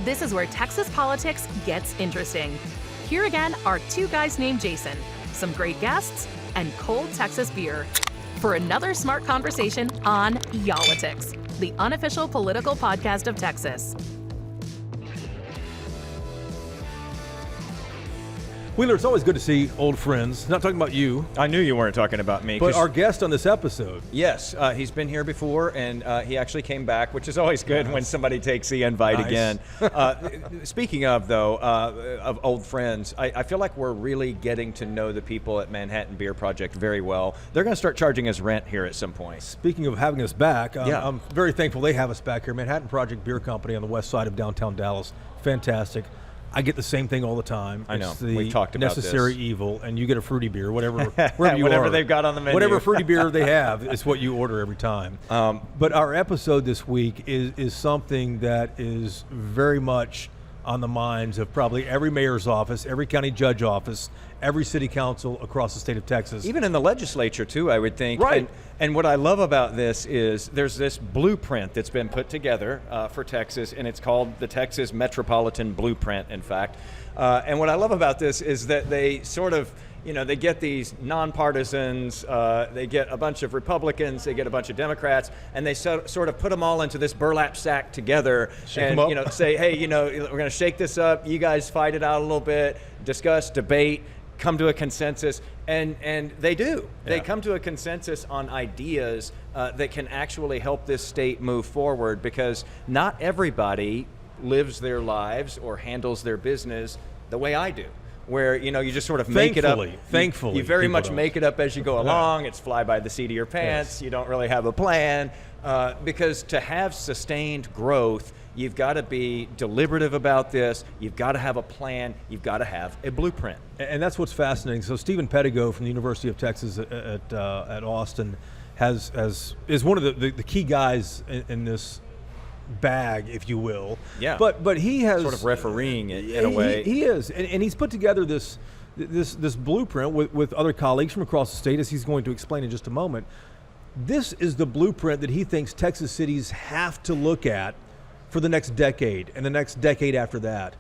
This is where Texas politics gets interesting. Here again are two guys named Jason, some great guests, and cold Texas beer for another smart conversation on Y'all-itics, the unofficial political podcast of Texas. Wheeler, it's always good to see old friends. Not talking about you. I knew you weren't talking about me. But our guest on this episode. Yes, he's been here before, and he actually came back, which is always good when somebody takes the invite again. Speaking of, though, of old friends, I feel like we're really getting to know the people at Manhattan Beer Project very well. They're going to start charging us rent here at some point. Speaking of having us back, I'm very thankful they have us back here. Manhattan Project Beer Company on the west side of downtown Dallas. Fantastic. I get the same thing all the time. I know. It's the we talked about necessary this. evil, and you get a fruity beer, whatever they've got on the menu. Whatever fruity beer they have is what you order every time. But our episode this week is something that is very much on the minds of probably every mayor's office, every county judge office, every city council across the state of Texas. Even in the legislature, too, I would think. Right. And what I love about this is there's this blueprint that's been put together for Texas, and it's called the Texas Metropolitan Blueprint, in fact. And what I love about this is that they sort of, they get these nonpartisans, they get a bunch of Republicans, they get a bunch of Democrats, and they sort of put them all into this burlap sack together and, say, hey, we're going to shake this up. You guys fight it out a little bit, discuss, debate, come to a consensus. And they do. Yeah. They come to a consensus on ideas that can actually help this state move forward, because not everybody lives their lives or handles their business the way I do, where you just sort of make it up. Thankfully, you very much make it up as you go along. It's fly by the seat of your pants. Yes. You don't really have a plan, because to have sustained growth, you've got to be deliberative about this. You've got to have a plan. You've got to have a blueprint. And that's what's fascinating. So Stephen PEDIGO from the University of Texas at Austin is one of the key guys in this bag, if you will. Yeah. But he has sort of refereeing it in a way. He is, and he's put together this blueprint with other colleagues from across the state, as he's going to explain in just a moment. This is the blueprint that he thinks Texas cities have to look at for the next decade and the next decade after that.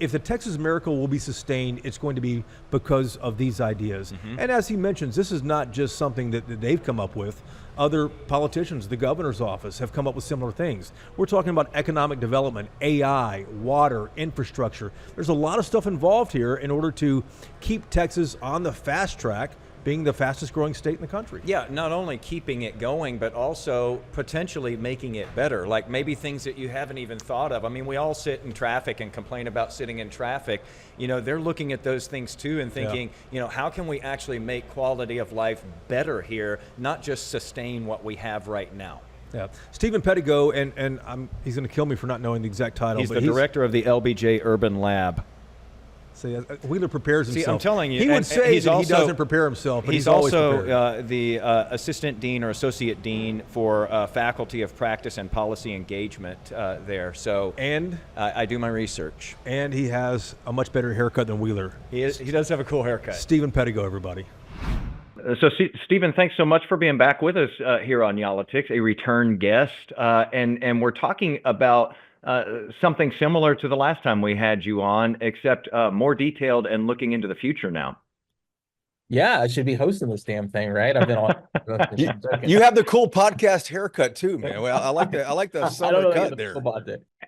If the Texas miracle will be sustained, it's going to be because of these ideas. Mm-hmm. And as he mentions, this is not just something that they've come up with. Other politicians, the governor's office, have come up with similar things. We're talking about economic development, AI, water, infrastructure. There's a lot of stuff involved here in order to keep Texas on the fast track, being the fastest growing state in the country. Yeah, not only keeping it going, but also potentially making it better, like maybe things that you haven't even thought of. I mean, we all sit in traffic and complain about sitting in traffic. They're looking at those things too and thinking, how can we actually make quality of life better here, not just sustain what we have right now. Yeah, Stephen PEDIGO, and he's going to kill me for not knowing the exact title. He's the director of the LBJ Urban Lab. See, Wheeler prepares himself. See, I'm telling you. He would say he doesn't prepare himself, but he's also the assistant dean or associate dean for faculty of practice and policy engagement there. So, and I do my research. And he has a much better haircut than Wheeler. He does have a cool haircut. Stephen PEDIGO, everybody. So, Stephen, thanks so much for being back with us here on Y'all-itics, a return guest. And we're talking about something similar to the last time we had you on, except more detailed and looking into the future now. Yeah, I should be hosting this damn thing, right? I've been on. You have the cool podcast haircut too, man. Well, I like the summer cut there.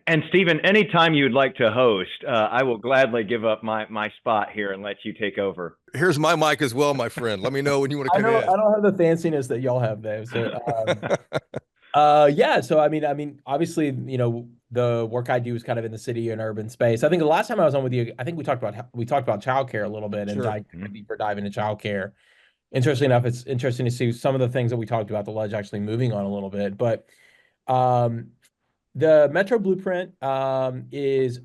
And Stephen, anytime you'd like to host, I will gladly give up my spot here and let you take over. Here's my mic as well, my friend. Let me know when you want to come in. I don't have the fanciness that y'all have, Dave. So, yeah. So I mean, obviously, the work I do is kind of in the city and urban space. I think the last time I was on with you, I think we talked about childcare a little bit, and I deeper dive into childcare. Interestingly enough, it's interesting to see some of the things that we talked about the ledge actually moving on a little bit. But the Metro Blueprint is,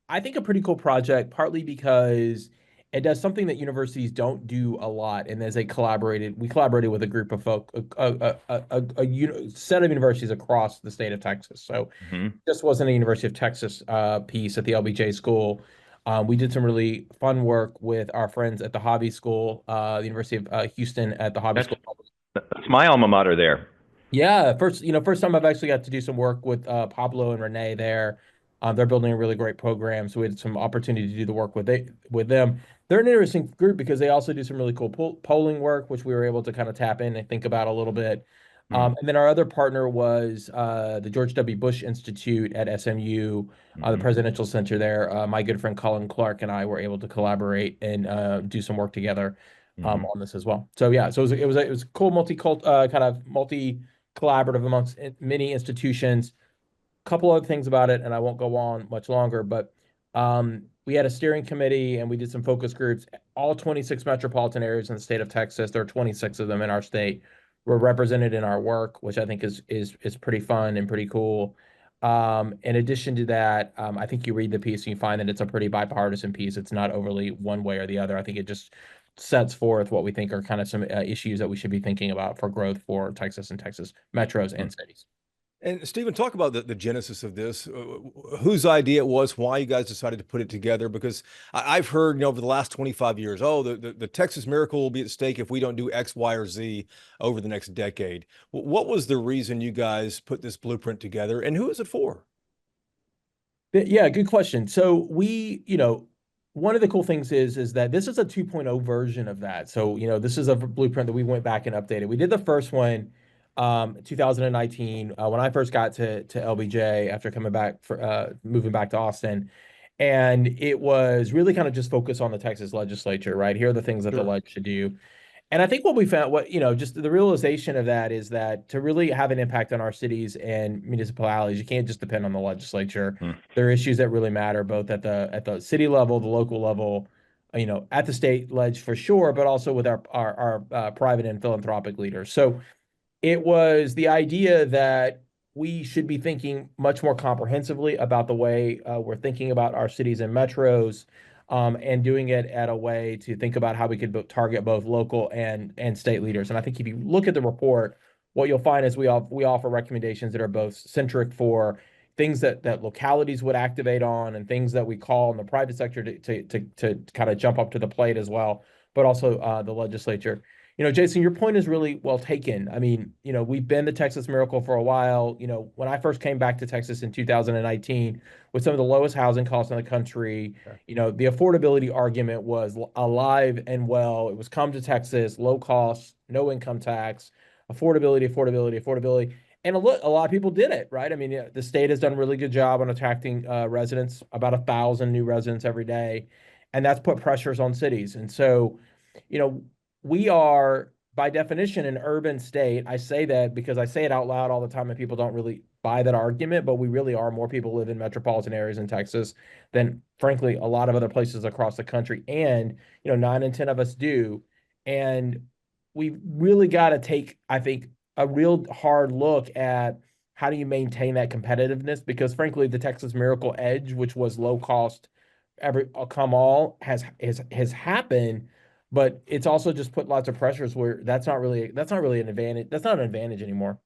I think, a pretty cool project, partly because it does something that universities don't do a lot. And we collaborated with a group of folk, a set of universities across the state of Texas. So this wasn't a University of Texas piece at the LBJ school. We did some really fun work with our friends at the Hobby School, the University of Houston at the Hobby School. That's my alma mater there. Yeah, first time I've actually got to do some work with Pablo and Renee there. They're building a really great program, so we had some opportunity to do the work with them. They're an interesting group because they also do some really cool polling work, which we were able to kind of tap in and think about a little bit. And then our other partner was the George W. Bush Institute at SMU, the Presidential Center there. My good friend Colin Clark and I were able to collaborate and do some work together on this as well. So yeah, so it was a cool kind of multi collaborative amongst many institutions. Couple other things about it, and I won't go on much longer, but we had a steering committee and we did some focus groups. All 26 metropolitan areas in the state of Texas, there are 26 of them in our state, were represented in our work, which I think is pretty fun and pretty cool. In addition to that, I think you read the piece and you find that it's a pretty bipartisan piece. It's not overly one way or the other. I think it just sets forth what we think are kind of some issues that we should be thinking about for growth for Texas and Texas metros and cities. And Stephen, talk about the genesis of this, whose idea it was, why you guys decided to put it together. Because I've heard, over the last 25 years, oh, the Texas miracle will be at stake if we don't do X, Y, or Z over the next decade. What was the reason you guys put this blueprint together, and who is it for? Yeah, good question. So one of the cool things is that this is a 2.0 version of that. So, this is a blueprint that we went back and updated. We did the first one 2019 when I first got to LBJ after coming back moving back to Austin, and it was really kind of just focused on the Texas legislature, right? Here are the things that the leg should do. And I think what we found, just the realization of that is that to really have an impact on our cities and municipalities, you can't just depend on the legislature. There are issues that really matter, both at the city level, the local level, at the state ledge for sure, but also with our private and philanthropic leaders. So it was the idea that we should be thinking much more comprehensively about the way we're thinking about our cities and metros, and doing it at a way to think about how we could target both local and state leaders. And I think if you look at the report, what you'll find is we offer recommendations that are both centric for things that localities would activate on, and things that we call in the private sector to kind of jump up to the plate as well, but also the legislature. Jason, your point is really well taken. I mean, we've been the Texas miracle for a while. When I first came back to Texas in 2019 with some of the lowest housing costs in the country, the affordability argument was alive and well. It was come to Texas, low cost, no income tax, affordability. And a lot of people did it, right? I mean, the state has done a really good job on attracting residents, about 1,000 new residents every day. And that's put pressures on cities. And so, we are, by definition, an urban state. I say that because I say it out loud all the time and people don't really buy that argument, but we really are. More people live in metropolitan areas in Texas than, frankly, a lot of other places across the country. And, 9 in 10 of us do. And we've really got to take, I think, a real hard look at how do you maintain that competitiveness? Because, frankly, the Texas Miracle Edge, which was low cost, has happened. But it's also just put lots of pressures where that's not really an advantage. That's not an advantage anymore.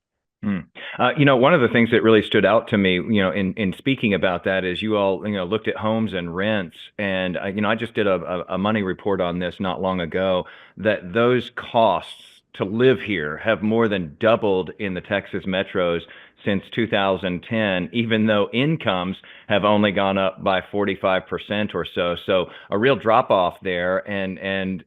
One of the things that really stood out to me, in speaking about that is you all, looked at homes and rents. And, I just did a money report on this not long ago, that those costs to live here have more than doubled in the Texas metros since 2010, even though incomes have only gone up by 45% or so. So a real drop off there. And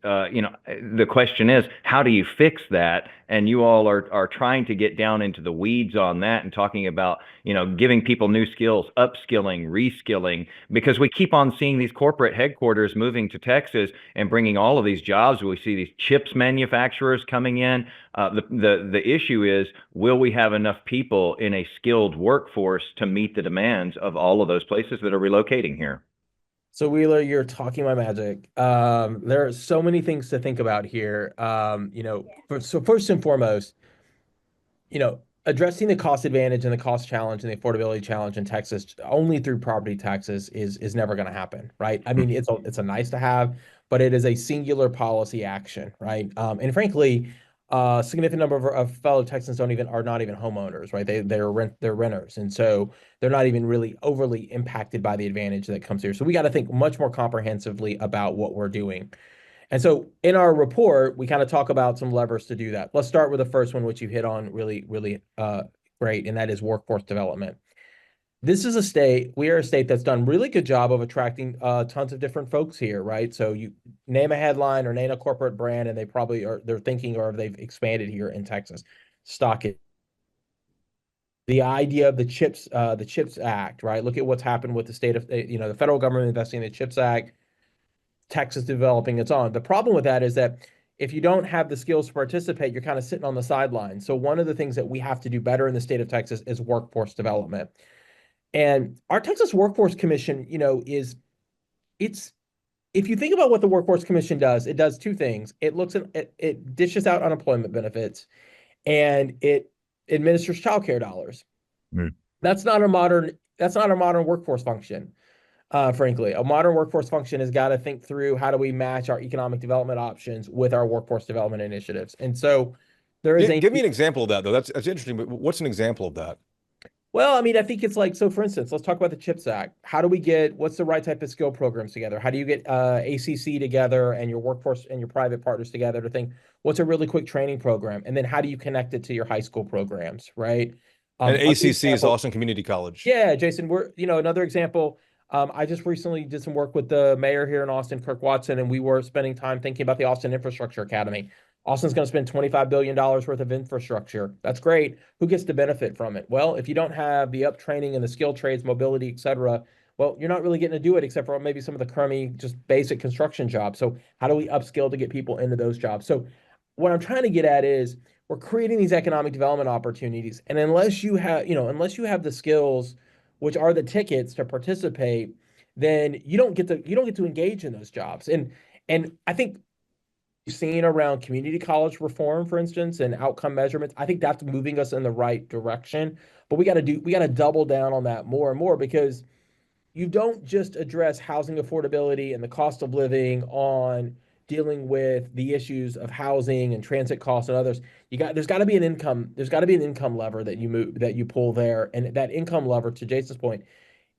the question is, how do you fix that? And you all are trying to get down into the weeds on that and talking about, giving people new skills, upskilling, reskilling, because we keep on seeing these corporate headquarters moving to Texas and bringing all of these jobs. We see these chips manufacturers coming in. The issue is, will we have enough people in a skilled workforce to meet the demands of all of those places that are relocating here? So Wheeler, you're talking my magic. There are so many things to think about here. So first and foremost, addressing the cost advantage and the cost challenge and the affordability challenge in Texas only through property taxes is never going to happen, right? I mean, it's a nice to have, but it is a singular policy action, right? And frankly, a significant number of fellow Texans are not even homeowners, right? They're renters, and so they're not even really overly impacted by the advantage that comes here. So we got to think much more comprehensively about what we're doing. And so in our report, we kind of talk about some levers to do that. Let's start with the first one, which you hit on really, really great, and that is workforce development. this is we are a state that's done really good job of attracting tons of different folks here, right? So you name a headline or name a corporate brand, and they're thinking or they've expanded here in Texas. Stock it. The idea of the CHIPS Act, right? Look at what's happened with the state of, the federal government investing in the CHIPS Act, Texas developing its own. The problem with that is that if you don't have the skills to participate, you're kind of sitting on the sidelines. So one of the things that we have to do better in the state of Texas is workforce development. And our Texas Workforce Commission, it's if you think about what the Workforce Commission does, it does two things. It dishes out unemployment benefits and it administers child care dollars. Mm. That's not a modern workforce function. Frankly, a modern workforce function has got to think through how do we match our economic development options with our workforce development initiatives. And so there is Give me an example of that, though. That's interesting. But what's an example of that? Well, I mean, I think it's like, so for instance, let's talk about the CHIPS Act. What's the right type of skill programs together? How do you get ACC together and your workforce and your private partners together to think, what's a really quick training program? And then how do you connect it to your high school programs, right? And ACC is Austin Community College. Yeah, Jason, another example. I just recently did some work with the mayor here in Austin, Kirk Watson, and we were spending time thinking about the Austin Infrastructure Academy. Austin's going to spend $25 billion worth of infrastructure. That's great. Who gets to benefit from it? Well, if you don't have the up training and the skilled trades, mobility, et cetera, well, you're not really getting to do it except for maybe some of the crummy, just basic construction jobs. So how do we upskill to get people into those jobs? So what I'm trying to get at is we're creating these economic development opportunities. And unless you have the skills, which are the tickets to participate, then you don't get to engage in those jobs. And I think seen around community college reform, for instance, and outcome measurements, I think that's moving us in the right direction. But we got to double down on that more and more, because you don't just address housing affordability and the cost of living on dealing with the issues of housing and transit costs and others. There's got to be an income lever that you pull there. And that income lever, to Jason's point,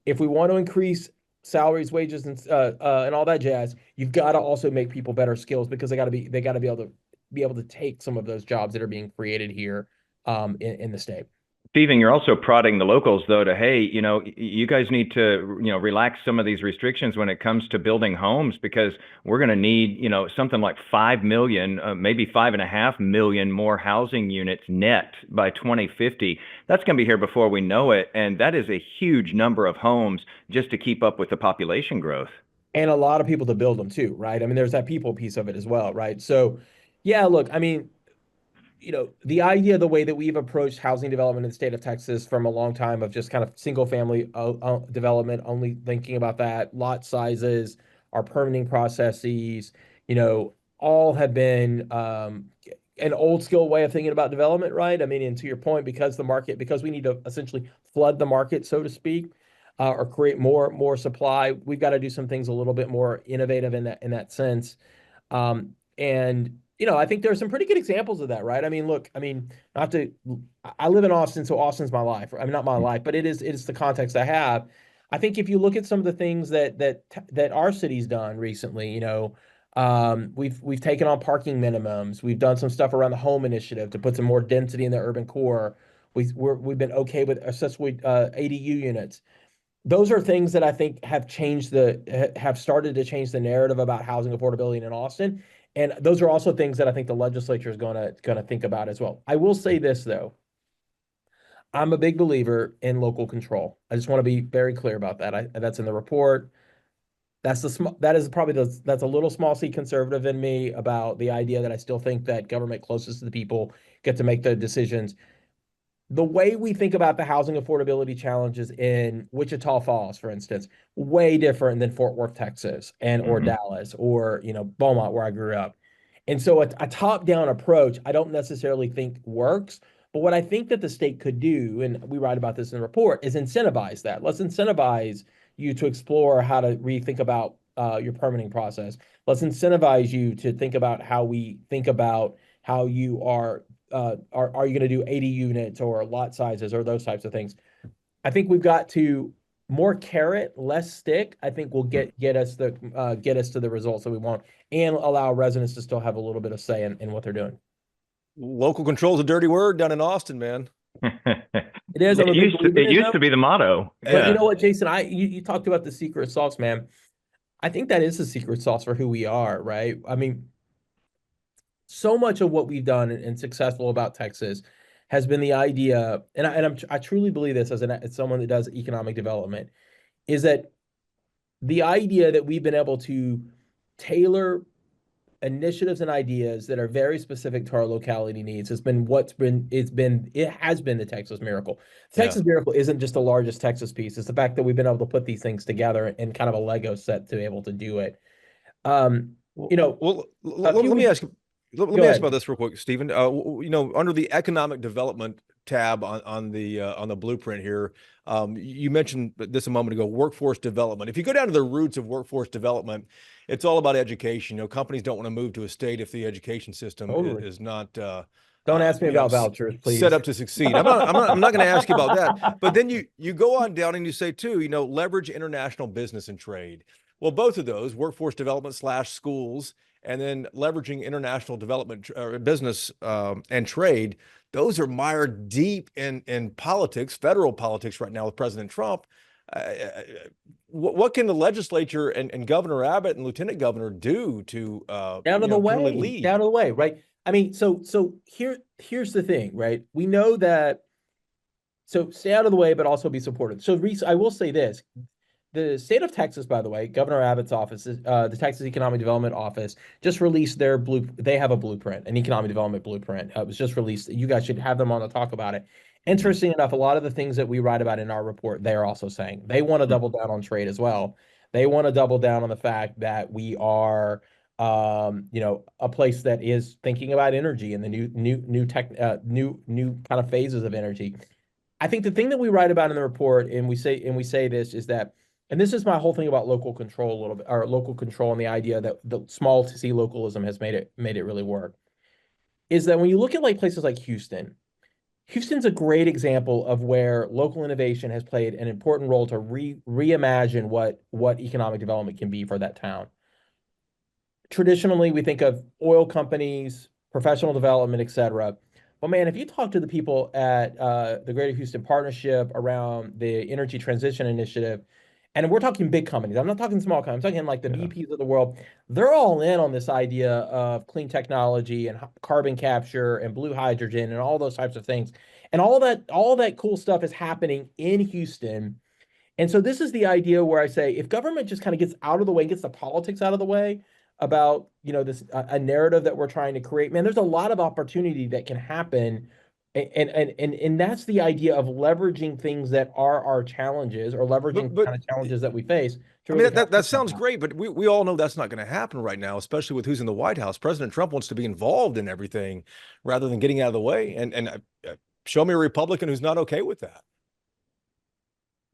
if we want to increase salaries, wages, and all that jazz, you've got to also make people better skills, because they got to be able to take some of those jobs that are being created here in the state. Steven, you're also prodding the locals, though, to, hey, you guys need to, relax some of these restrictions when it comes to building homes, because we're going to need, something like 5 million, maybe 5.5 million more housing units net by 2050. That's going to be here before we know it. And that is a huge number of homes just to keep up with the population growth. And a lot of people to build them too, right? I mean, there's that people piece of it as well, right? So, yeah, look, I mean, the idea, the way that we've approached housing development in the state of Texas from a long time of just kind of single family development, only thinking about that, lot sizes, our permitting processes, all have been an old school way of thinking about development, right? I mean, and to your point, because we need to essentially flood the market, so to speak, or create more supply, we've got to do some things a little bit more innovative in that sense. And I think there's some pretty good examples of that, right? I mean, look, I live in Austin, so Austin's my life. I mean, not my life, but it is the context I have. I think if you look at some of the things that our city's done recently, we've taken on parking minimums. We've done some stuff around the home initiative to put some more density in the urban core. We've been okay with accessory ADU units. Those are things that I think have started to change the narrative about housing affordability in Austin. And those are also things that I think the legislature is going to think about as well. I will say this, though. I'm a big believer in local control. I just want to be very clear about that. That's in the report. That's a little small c conservative in me about the idea that I still think that government closest to the people get to make the decisions. The way we think about the housing affordability challenges in Wichita Falls, for instance, way different than Fort Worth, Texas, or Dallas, or Beaumont, where I grew up. And so a top-down approach, I don't necessarily think works. But what I think that the state could do, and we write about this in the report, is incentivize that. Let's incentivize you to explore how to rethink about your permitting process. Let's incentivize you to think about how we think about how you are you going to do 80 units or lot sizes or those types of things. I think we've got to more carrot, less stick. I think will get us to the results that we want, and allow residents to still have a little bit of say in what they're doing. Local control is a dirty word down in Austin, man. It is. I'm a big believer It in used to them. be the motto. But you Yeah. know what, Jason? You talked about the secret sauce, man. I think that is the secret sauce for who we are, right? I mean, so much of what we've done and successful about Texas has been the idea, I truly believe this as someone that does economic development, is that the idea that we've been able to tailor initiatives and ideas that are very specific to our locality needs has been it has been the Texas miracle. The Yeah. Texas miracle isn't just the largest Texas piece. It's the fact that we've been able to put these things together in kind of a Lego set to be able to do it. You know, Well, a few let me weeks, ask. Let go me ask ahead. about this real quick, Stephen. You know, under the economic development tab on the blueprint here, you mentioned this a moment ago. Workforce development. If you go down to the roots of workforce development, it's all about education. You know, companies don't want to move to a state if the education system Totally. is not. Don't ask me You know, about vouchers, please. set up to succeed. I'm not going to ask you about that. But then you go on down and you say too, you know, leverage international business and trade. Well, both of those, workforce development / schools, and then leveraging international development business and trade, those are mired deep in politics, federal politics right now with President Trump. What can the legislature and Governor Abbott and Lieutenant Governor do to Down you of the know, to really way, lead? down of the way, right? I mean, so here's the thing, right? We know that, so stay out of the way, but also be supportive. So Reese, I will say this. The state of Texas, by the way, Governor Abbott's office, the Texas Economic Development Office, just released their they have a blueprint, an economic development blueprint. It was just released. You guys should have them on to talk about it. Interesting enough, a lot of the things that we write about in our report, they're also saying they want to double down on trade as well. They want to double down on the fact that we are, you know, a place that is thinking about energy and the new kind of phases of energy. I think the thing that we write about in the report, and we say this, is that, and this is my whole thing about local control a little bit, or local control, and the idea that the small to C localism has made it really work, is that when you look at like places like Houston, Houston's a great example of where local innovation has played an important role to reimagine what economic development can be for that town. Traditionally, we think of oil companies, professional development, et cetera. But man, if you talk to the people at the Greater Houston Partnership around the Energy Transition Initiative, and we're talking big companies, I'm not talking small companies, I'm talking like the BPs of the world, they're all in on this idea of clean technology and carbon capture and blue hydrogen and all those types of things. And all that cool stuff is happening in Houston. And so this is the idea where I say, if government just kind of gets out of the way, gets the politics out of the way about, you know, this a narrative that we're trying to create, man, there's a lot of opportunity that can happen. And that's the idea of leveraging things that are our challenges, or leveraging But kind of challenges that we face. I mean, that sounds great, but we all know that's not going to happen right now, especially with who's in the White House. President Trump wants to be involved in everything rather than getting out of the way. And show me a Republican who's not okay with that.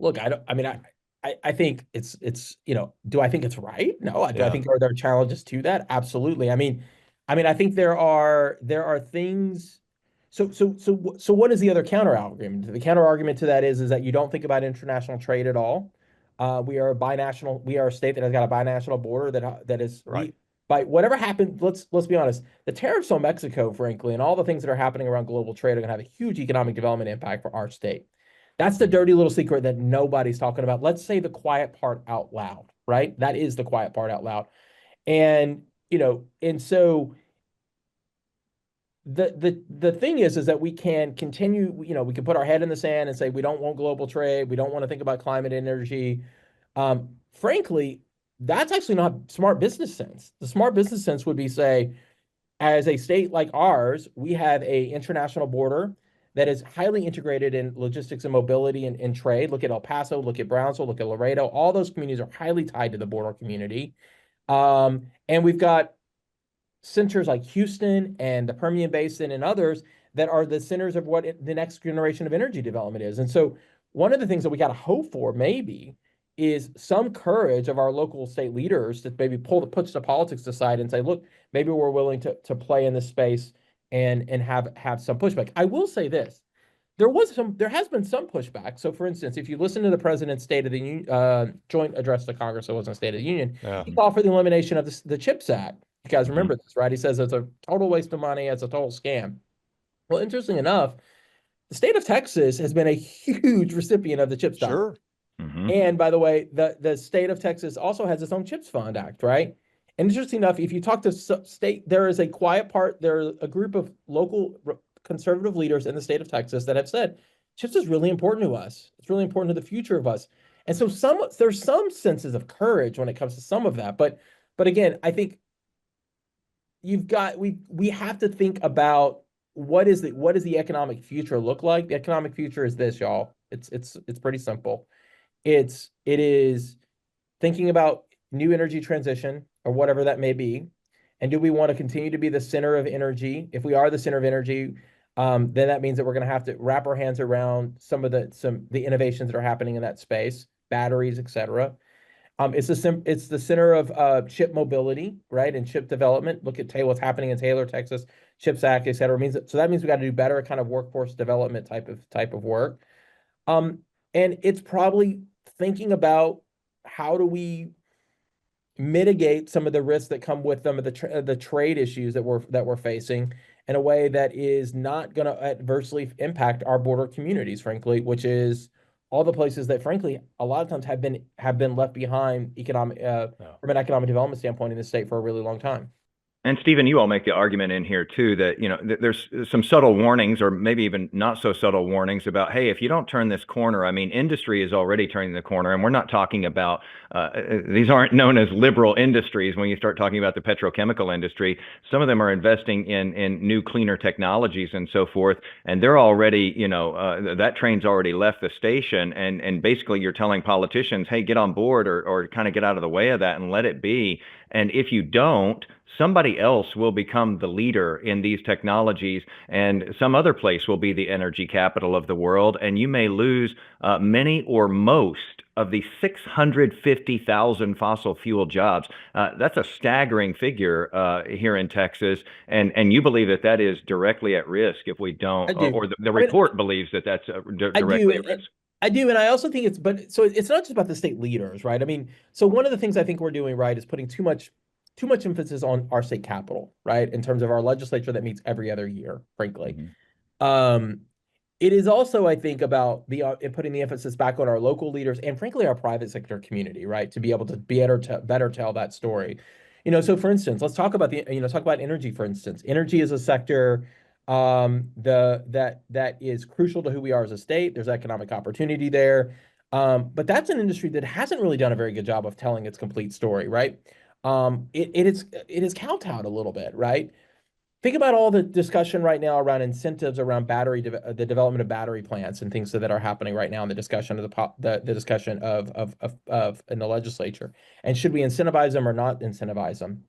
Look, I think it's, you know, do I think it's right? No. Do I Yeah. think there are challenges to that? Absolutely. I mean, I think there are things. So what is the other counter argument? The counter argument to that is that you don't think about international trade at all. We are a state that has got a binational border that is Right. by whatever happened. Let's be honest. The tariffs on Mexico, frankly, and all the things that are happening around global trade are going to have a huge economic development impact for our state. That's the dirty little secret that nobody's talking about. Let's say the quiet part out loud, right? That is the quiet part out loud. And, you know, and so the thing is that we can continue, you know, we can put our head in the sand and say we don't want global trade, we don't want to think about climate and energy. Frankly, that's actually not smart business sense. The smart business sense would be, say, as a state like ours, we have a international border that is highly integrated in logistics and mobility and trade. Look at El Paso, look at Brownsville, look at Laredo. All those communities are highly tied to the border community. And we've got centers like Houston and the Permian Basin and others that are the centers of what the next generation of energy development is. And so one of the things that we got to hope for maybe is some courage of our local state leaders to maybe push the politics aside and say, look, maybe we're willing to play in this space and have some pushback. I will say this. There has been some pushback. So for instance, if you listen to the president's State of the Union joint address to Congress, so it wasn't State of the Union, he called for the elimination of the CHIPS Act. You guys remember this, right? He says it's a total waste of money, it's a total scam. Well, interesting enough, the state of Texas has been a huge recipient of the CHIPS dollar. Sure. And by the way, the state of Texas also has its own CHIPS Fund Act, right? And interesting enough, if you talk to state, there is a quiet part, there's a group of local conservative leaders in the state of Texas that have said, CHIPS is really important to us. It's really important to the future of us. And so there's some senses of courage when it comes to some of that. But again, I think we have to think about what does the economic future look like? The economic future is this, y'all. It's pretty simple. It is thinking about new energy transition or whatever that may be. And do we want to continue to be the center of energy? If we are the center of energy, then that means that we're going to have to wrap our hands around some of the innovations that are happening in that space, batteries, et cetera. It's the center of chip mobility, right, and chip development. Look at what's happening in Taylor, Texas, CHIPS Act, et cetera. So that means we got to do better kind of workforce development type of work. And it's probably thinking about how do we mitigate some of the risks that come with some of the trade issues that we're facing in a way that is not going to adversely impact our border communities, frankly, which is all the places that, frankly, a lot of times have been left behind from an economic development standpoint in the state for a really long time. And Stephen, you all make the argument in here too that, you know, there's some subtle warnings, or maybe even not so subtle warnings about, hey, if you don't turn this corner, I mean, industry is already turning the corner, and we're not talking about these aren't known as liberal industries. When you start talking about the petrochemical industry, some of them are investing in new, cleaner technologies and so forth, and they're already, you know, that train's already left the station, and basically you're telling politicians, hey, get on board or kind of get out of the way of that and let it be. And if you don't, somebody else will become the leader in these technologies, and some other place will be the energy capital of the world, and you may lose many or most of the 650,000 fossil fuel jobs. That's a staggering figure here in Texas, and you believe that is directly at risk if we don't, or the report believes that that's directly at risk. I do, and I also think so it's not just about the state leaders, right? I mean, so one of the things I think we're doing right is putting too much emphasis on our state capital, right? In terms of our legislature that meets every other year, frankly. Mm-hmm. It is also, I think, about putting the emphasis back on our local leaders and, frankly, our private sector community, right? To be able to better tell that story. You know, so for instance, let's talk about energy, for instance. Energy is a sector that is crucial to who we are as a state. There's economic opportunity there. But that's an industry that hasn't really done a very good job of telling its complete story, right? It is kowtowed a little bit, right? Think about all the discussion right now around incentives around the development of battery plants and things that are happening right now in the discussion of the discussion of in the legislature. And should we incentivize them or not incentivize them?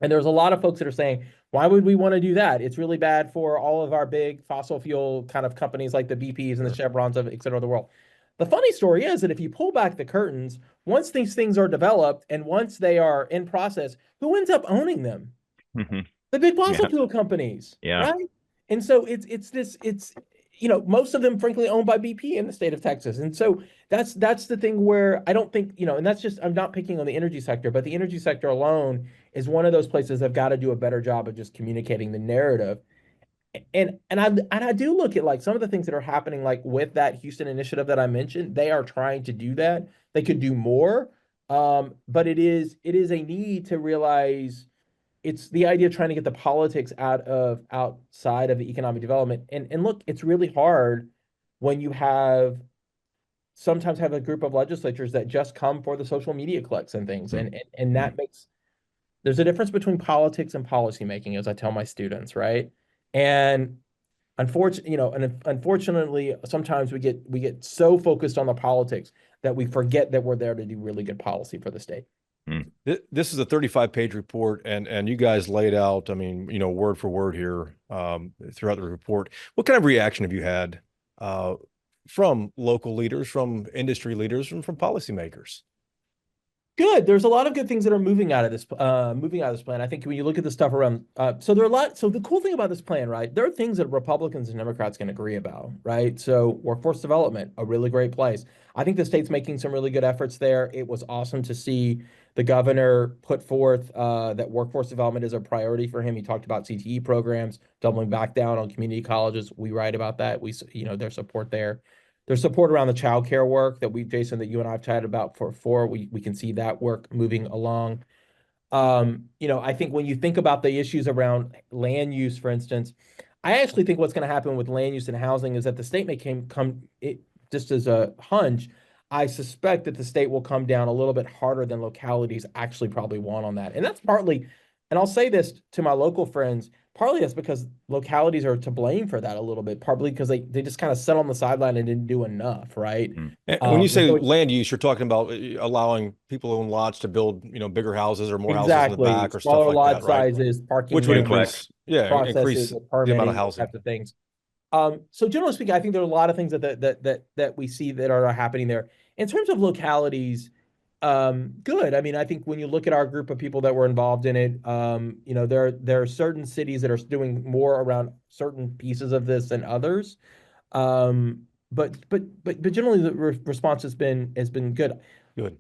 And there's a lot of folks that are saying, why would we want to do that? It's really bad for all of our big fossil fuel kind of companies like the BPs and the Chevrons of et cetera of the world. The funny story is that if you pull back the curtains, once these things are developed and once they are in process, who ends up owning them? Mm-hmm. The big fossil fuel companies, right? And so it's you know, most of them, frankly, owned by BP in the state of Texas. And so that's the thing where I don't think, you know, and that's just, I'm not picking on the energy sector, but the energy sector alone is one of those places that got to do a better job of just communicating the narrative. And I do look at like some of the things that are happening, like with that Houston initiative that I mentioned. They are trying to do that. They could do more, but it is a need to realize it's the idea of trying to get the politics outside of the economic development. And look, it's really hard when you sometimes have a group of legislatures that just come for the social media clicks and things, and that makes there's a difference between politics and policymaking, as I tell my students, right? And unfortunately, sometimes we get so focused on the politics that we forget that we're there to do really good policy for the state. This is a 35-page report, and you guys laid out, I mean, you know, word for word here throughout the report. What kind of reaction have you had from local leaders, from industry leaders, and from policymakers? Good. There's a lot of good things that are moving out of this plan. I think when you look at the stuff around, so there are a lot. So the cool thing about this plan, right? There are things that Republicans and Democrats can agree about, right? So workforce development, a really great place. I think the state's making some really good efforts there. It was awesome to see the governor put forth that workforce development is a priority for him. He talked about CTE programs, doubling back down on community colleges. We write about that. Their support there. There's support around the childcare work that Jason, that you and I have chatted about for we can see that work moving along. I think when you think about the issues around land use, for instance, I actually think what's going to happen with land use and housing is that the state may just as a hunch. I suspect that the state will come down a little bit harder than localities actually probably want on that. And that's partly, and I'll say this to my local friends, partly that's because localities are to blame for that a little bit, partly because they just kind of sat on the sideline and didn't do enough, right? And when you say land use, you're talking about allowing people who own lots to build, bigger houses or more houses in the back or smaller stuff like lot that, right? sizes, parking, Which would increase, processes, increase the amount of housing. types of things. So generally speaking, I think there are a lot of things that we see that are happening there. In terms of localities, good. I mean, I think when you look at our group of people that were involved in it, there are certain cities that are doing more around certain pieces of this than others. But generally the response has been good. Good.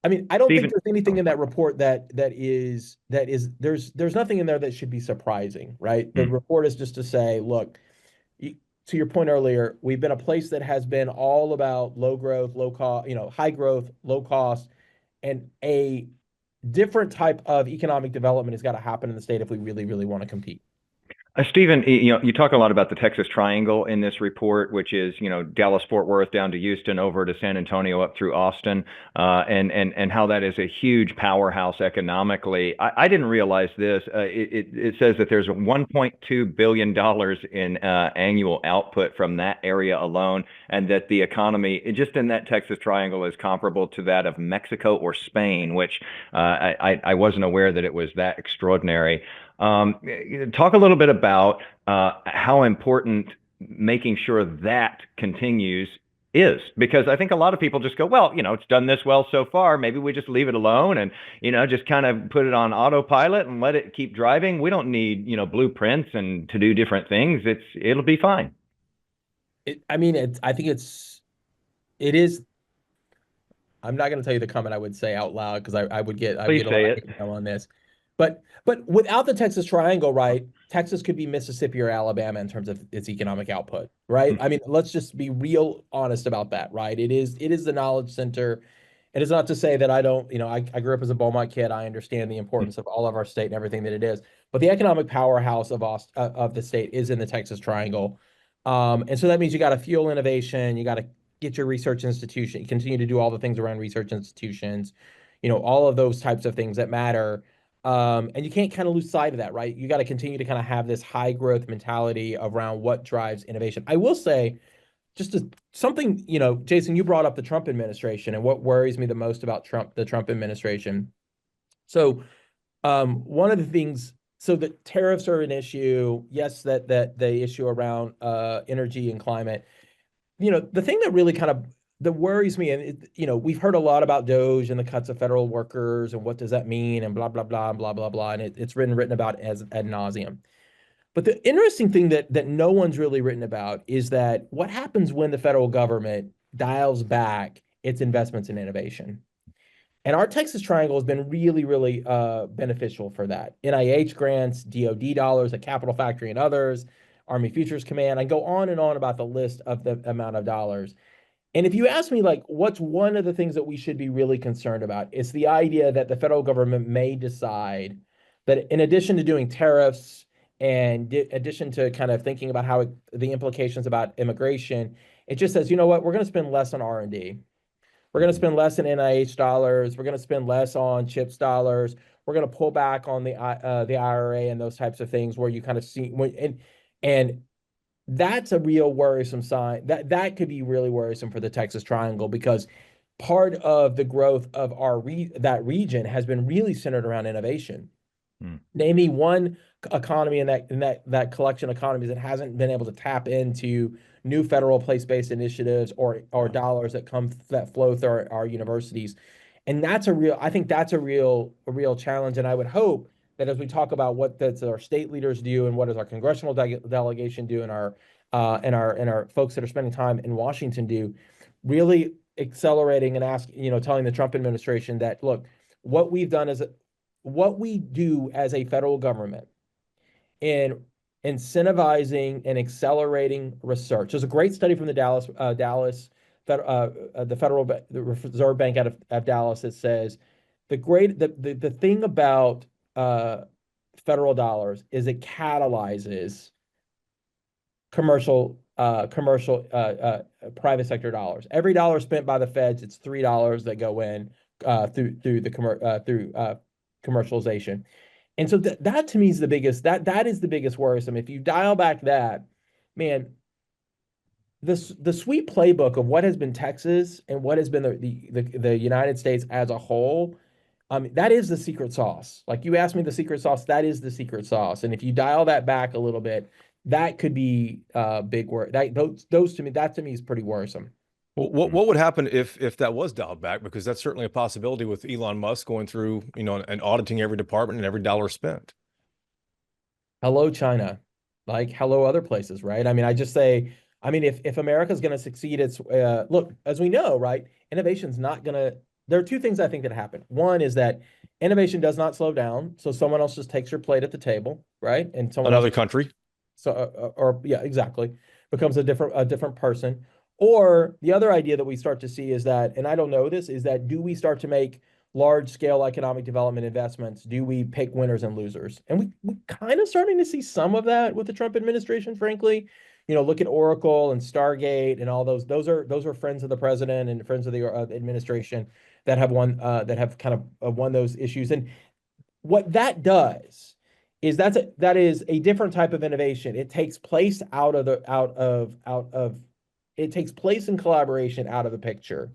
I mean, I don't think Stephen- there's anything in that report there's nothing in there that should be surprising, right? The report is just to say, look, to your point earlier, we've been a place that has been all about low growth, low cost, high growth, low cost, and a different type of economic development has got to happen in the state if we really, really want to compete. Stephen, you talk a lot about the Texas Triangle in this report, which is, Dallas, Fort Worth, down to Houston, over to San Antonio, up through Austin, and how that is a huge powerhouse economically. I didn't realize this. It says that there's $1.2 billion in annual output from that area alone, and that the economy just in that Texas Triangle is comparable to that of Mexico or Spain, which I wasn't aware that it was that extraordinary. Talk a little bit about how important making sure that continues is, because I think a lot of people just go, well, it's done this well so far. Maybe we just leave it alone and, just kind of put it on autopilot and let it keep driving. We don't need, blueprints and to do different things. It'll be fine. I think it is. I'm not going to tell you the comment I would say out loud because I would get a lot of email on this. But without the Texas Triangle, right, Texas could be Mississippi or Alabama in terms of its economic output, right? I mean, let's just be real honest about that, right? It is the knowledge center. It is not to say that I don't, I grew up as a Beaumont kid. I understand the importance of all of our state and everything that it is. But the economic powerhouse of the state is in the Texas Triangle. And so that means you got to fuel innovation. You got to get your research institution. You continue to do all the things around research institutions, all of those types of things that matter. And you can't kind of lose sight of that, right? You got to continue to kind of have this high growth mentality around what drives innovation. I will say, something, Jason, you brought up the Trump administration and what worries me the most about the Trump administration. So one of the things, so the tariffs are an issue. Yes, that the issue around energy and climate. The thing that really that worries me, and we've heard a lot about DOGE and the cuts of federal workers and what does that mean and blah blah blah and blah blah blah, and it's written about as ad nauseum. But the interesting thing that no one's really written about is that what happens when the federal government dials back its investments in innovation. And our Texas Triangle has been really, really beneficial for that. NIH grants, DoD dollars, a Capital Factory and others, Army Futures Command. I go on and on about the list of the amount of dollars. And if you ask me, what's one of the things that we should be really concerned about, it's the idea that the federal government may decide that in addition to doing tariffs and in addition to kind of thinking about how the implications about immigration, it just says, you know what, we're going to spend less on R&D. We're going to spend less in NIH dollars. We're going to spend less on CHIPS dollars. We're going to pull back on the IRA and those types of things where you kind of see, and that's a real worrisome sign. That could be really worrisome for the Texas Triangle, because part of the growth of that region has been really centered around innovation. Name me one economy in that collection of economies that hasn't been able to tap into new federal place-based initiatives or dollars that flow through our universities. And I think that's a real challenge. And I would hope that as we talk about what does our state leaders do and what does our congressional delegation do and our folks that are spending time in Washington do, really accelerating and telling the Trump administration that, look, what we do as a federal government in incentivizing and accelerating research. There's a great study from the the Reserve Bank out of Dallas that says the thing about federal dollars is it catalyzes commercial private sector dollars. Every dollar spent by the feds, it's $3 that go in through commercialization. And so that to me is the biggest, that is the biggest worrisome. If you dial back that, man, the sweet playbook of what has been Texas and what has been the United States as a whole, that is the secret sauce. Like you asked me the secret sauce, that is the secret sauce. And if you dial that back a little bit, that could be big work. Those to me, that to me is pretty worrisome. Well, what would happen if that was dialed back? Because that's certainly a possibility with Elon Musk going through, and auditing every department and every dollar spent. Hello, China. Like, hello, other places, right? I mean, I just say, if America's going to succeed, it's look, as we know, right? Innovation's not going to. There are two things I think that happen. One is that innovation does not slow down, so someone else just takes your plate at the table, right? And Another country. So, yeah, exactly, becomes a different person. Or the other idea that we start to see is that, and I don't know this, is that do we start to make large scale economic development investments? Do we pick winners and losers? And we kind of starting to see some of that with the Trump administration, frankly. Look at Oracle and Stargate and all those. Those are friends of the president and friends of the administration that have kind of won those issues. And what that does is that is a different type of innovation. It takes place it takes place in collaboration out of the picture.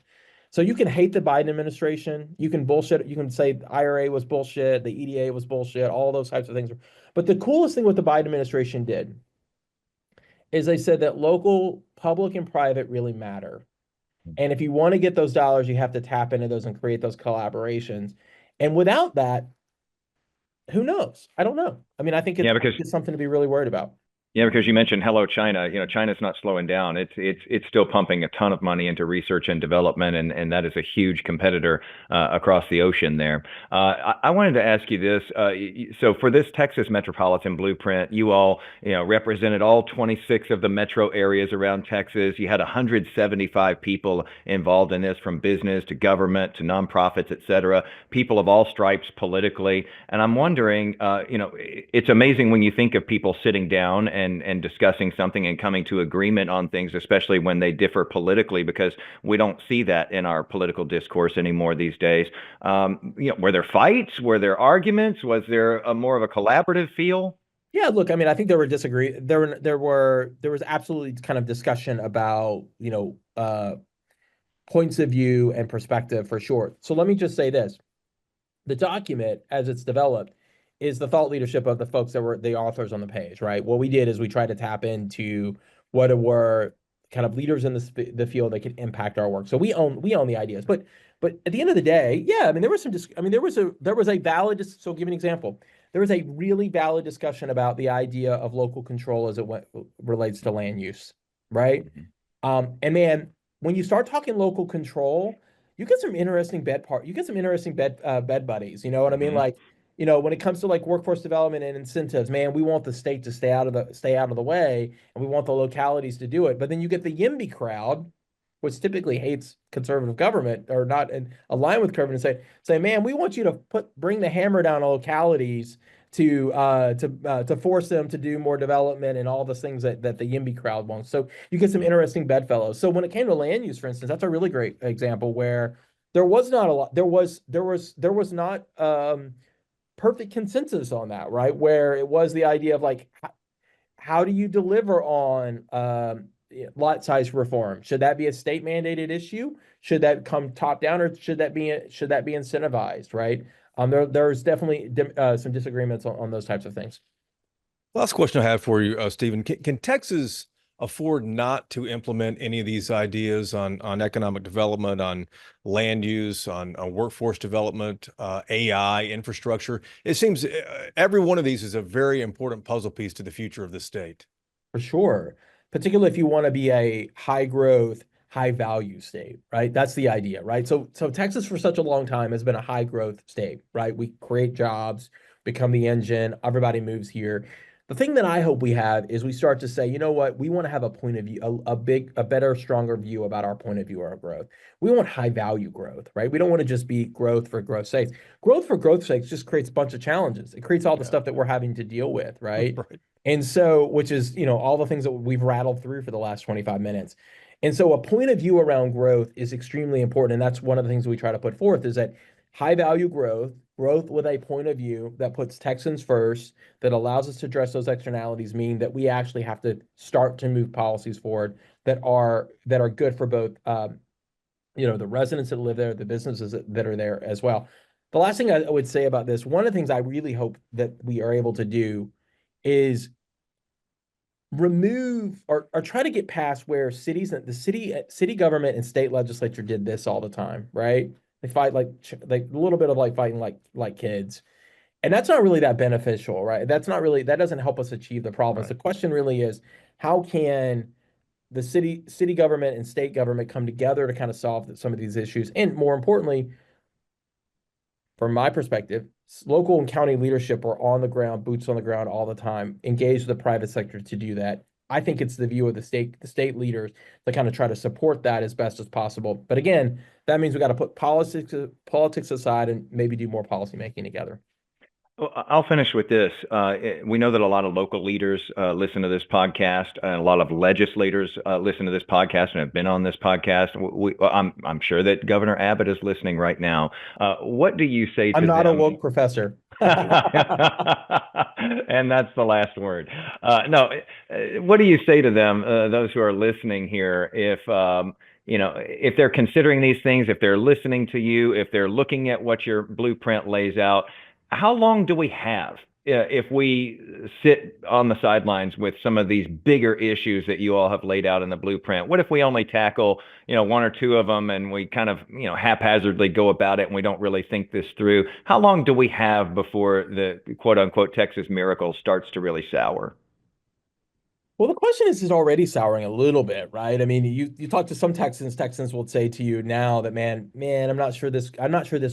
So you can hate the Biden administration, you can bullshit, you can say the IRA was bullshit, the EDA was bullshit, all those types of things. But the coolest thing what the Biden administration did is they said that local, public, and private really matter. And if you want to get those dollars, you have to tap into those and create those collaborations. And without that, who knows? I don't know. I think it's something to be really worried about. Yeah, because you mentioned hello China. China's not slowing down. It's still pumping a ton of money into research and development, and that is a huge competitor across the ocean there. I wanted to ask you this. So for this Texas Metropolitan Blueprint, you all represented all 26 of the metro areas around Texas. You had 175 people involved in this, from business to government to nonprofits, et cetera, people of all stripes politically. And I'm wondering, it's amazing when you think of people sitting down and discussing something and coming to agreement on things, especially when they differ politically, because we don't see that in our political discourse anymore these days. Were there fights? Were there arguments? Was there a more of a collaborative feel? Yeah, look, I think there was absolutely kind of discussion about, points of view and perspective for sure. So let me just say this. The document, as it's developed, is the thought leadership of the folks that were the authors on the page, right? What we did is we tried to tap into what were kind of leaders in the field that could impact our work. So we own the ideas, but at the end of the day, yeah, there was a valid. So I'll give you an example. There was a really valid discussion about the idea of local control as it relates to land use, right? Mm-hmm. And man, when you start talking local control, you get some interesting bed buddies. You know what I mean? Mm-hmm. Like, when it comes to like workforce development and incentives, man, we want the state to stay out of the way, and we want the localities to do it. But then you get the YIMBY crowd, which typically hates conservative government or not in align with government, and say, man, we want you to bring the hammer down on localities to force them to do more development and all the things that the YIMBY crowd wants. So you get some interesting bedfellows. So when it came to land use, for instance, that's a really great example where there was not a lot. There was not perfect consensus on that, right? Where it was the idea of like, how do you deliver on lot size reform? Should that be a state mandated issue? Should that come top down, or should that be incentivized, right? There's definitely some disagreements on those types of things. Last question I have for you, Stephen. Can Texas afford not to implement any of these ideas on economic development, on land use, on workforce development, AI, infrastructure? It seems every one of these is a very important puzzle piece to the future of the state. For sure. Particularly if you want to be a high growth, high value state, right? That's the idea, right? So Texas for such a long time has been a high growth state, right? We create jobs, become the engine, everybody moves here. The thing that I hope we have is we start to say, you know what, we want to have a point of view, a better, stronger view about our point of view or our growth. We want high value growth, right? We don't want to just be growth for growth's sake. Growth for growth's sake just creates a bunch of challenges. It creates all the stuff that we're having to deal with, right? Right. And so, which is, all the things that we've rattled through for the last 25 minutes. And so a point of view around growth is extremely important. And that's one of the things we try to put forth is that high value growth with a point of view that puts Texans first, that allows us to address those externalities, mean that we actually have to start to move policies forward that are good for both, the residents that live there, the businesses that are there as well. The last thing I would say about this, one of the things I really hope that we are able to do is remove or try to get past where the city government and state legislature did this all the time, right? They fight like a little bit of like fighting like kids. And that's not really that beneficial, right? That doesn't help us achieve the problems. Right. The question really is, how can the city government and state government come together to kind of solve some of these issues? And more importantly, from my perspective, local and county leadership are on the ground, boots on the ground all the time, engage the private sector to do that. I think it's the view of the state leaders to kind of try to support that as best as possible. But again, that means we got to put politics aside and maybe do more policy making together. Well, I'll finish with this. We know that a lot of local leaders listen to this podcast, and a lot of legislators listen to this podcast and have been on this podcast. I'm sure that Governor Abbott is listening right now. What do you say to them? I'm not a woke professor. And that's the last word. No, what do you say to them, those who are listening here, if they're considering these things, if they're listening to you, if they're looking at what your blueprint lays out? How long do we have if we sit on the sidelines with some of these bigger issues that you all have laid out in the blueprint? What if we only tackle, one or two of them, and we kind of, haphazardly go about it and we don't really think this through? How long do we have before the quote unquote Texas miracle starts to really sour? Well, the question is already souring a little bit, right? I mean, you talk to some Texans will say to you now that, man, I'm not sure this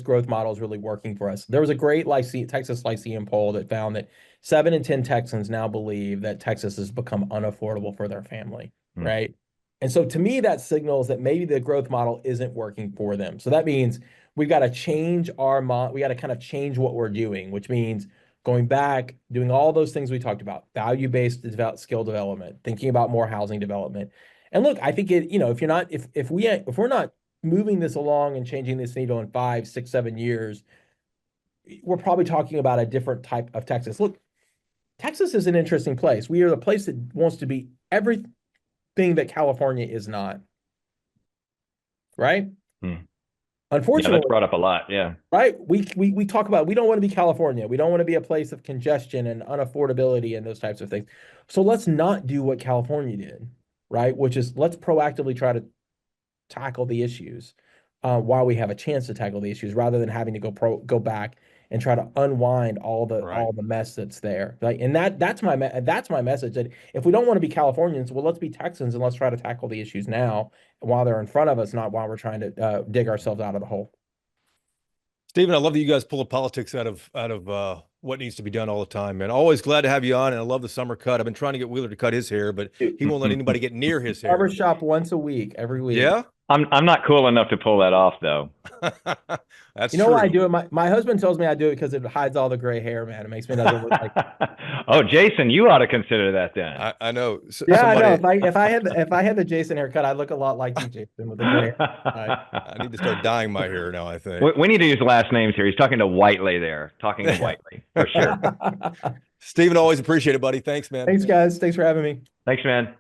growth model is really working for us. There was a great Texas Lyceum poll that found that 7 in 10 Texans now believe that Texas has become unaffordable for their family, right? And so to me, that signals that maybe the growth model isn't working for them. So that means we've got to change we got to kind of change what we're doing, which means going back, doing all those things we talked about, value-based skill development, thinking about more housing development. And look, I think if we're not moving this along and changing this needle in 5, 6, 7 years, we're probably talking about a different type of Texas. Look, Texas is an interesting place. We are the place that wants to be everything that California is not. Right? Unfortunately, yeah, that's brought up a lot. Yeah. Right. We talk about, we don't want to be California. We don't want to be a place of congestion and unaffordability and those types of things. So let's not do what California did, right? Which is, let's proactively try to tackle the issues while we have a chance to tackle the issues, rather than having to go back and try to unwind all the mess that's there. Like, and that's my message, that if we don't want to be Californians, well, let's be Texans and let's try to tackle the issues now while they're in front of us, not while we're trying to dig ourselves out of the hole. Stephen, I love that you guys pull the politics out of what needs to be done all the time, man. Always glad to have you on, and I love the summer cut. I've been trying to get Wheeler to cut his hair, but he won't let anybody get near his hair. Barbershop once a week, every week. Yeah? I'm not cool enough to pull that off, though. That's You know true. why I do it? My husband tells me I do it because it hides all the gray hair, man. It makes me not look like. Oh, Jason, you ought to consider that then. I know. Yeah, Somebody, I know. If I had the Jason haircut, I'd look a lot like you, Jason, with the gray hair. I need to start dyeing my hair now, I think. We need to use last names here. He's talking to Whiteley there. Talking to Whiteley, for sure. Stephen, always appreciate it, buddy. Thanks, man. Thanks, guys. Thanks for having me. Thanks, man.